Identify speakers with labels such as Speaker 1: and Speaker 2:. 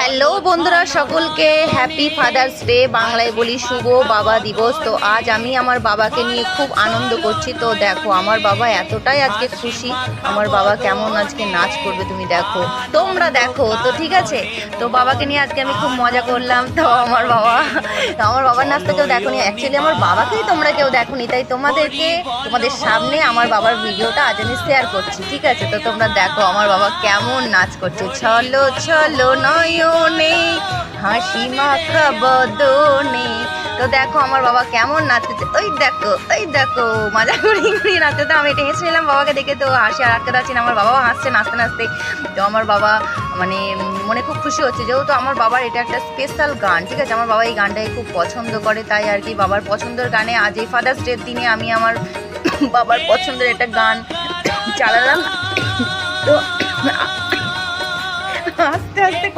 Speaker 1: Hello বন্ধুরা, সকলকে happy father's day. বাংলায় বলি শুভ বাবা দিবস। তো আজ আমি আমার বাবাকে নিয়ে খুব আনন্দ করছি। তো দেখো আমার বাবা এতটাই আজকে খুশি। আমার বাবা কেমন আজকে নাচ করবে তুমি দেখো, তোমরা দেখো তো, ঠিক আছে? তো বাবাকে নিয়ে আজকে আমি খুব মজা করলাম। তো আমার বাবার নাচটা কেউ দেখোনি, অ্যাকচুয়ালি আমার বাবাকেই তোমরা কেউ দেখোনি, তাই তোমাদের সামনে আমার বাবার ভিডিওটা আজ আমি শেয়ার করছি, ঠিক আছে? তো তোমরা দেখো আমার বাবা কেমন নাচ করছে। চলো চলো নয়নে হাসি মাখা বদনে। তো দেখো আমার বাবা কেমন নাচতেছে, ওই দেখো মজা করি নাচতে। তো আমি টেনেছিলাম বাবাকে দেখে, তো হাসি আর আটকে যাচ্ছি না। আমার বাবাও হাসছে নাচতে নাচতে। তো আমার বাবা মনে খুব খুশি হচ্ছে, যেহেতু আমার বাবার এটা একটা স্পেশাল গান, ঠিক আছে? আমার বাবা এই গানটাকে খুব পছন্দ করে, তাই আর কি বাবার পছন্দের গানে আজ এই ফাদার্স ডের দিনে আমি আমার বাবার পছন্দের একটা গান চালালাম। তো আস্তে আস্তে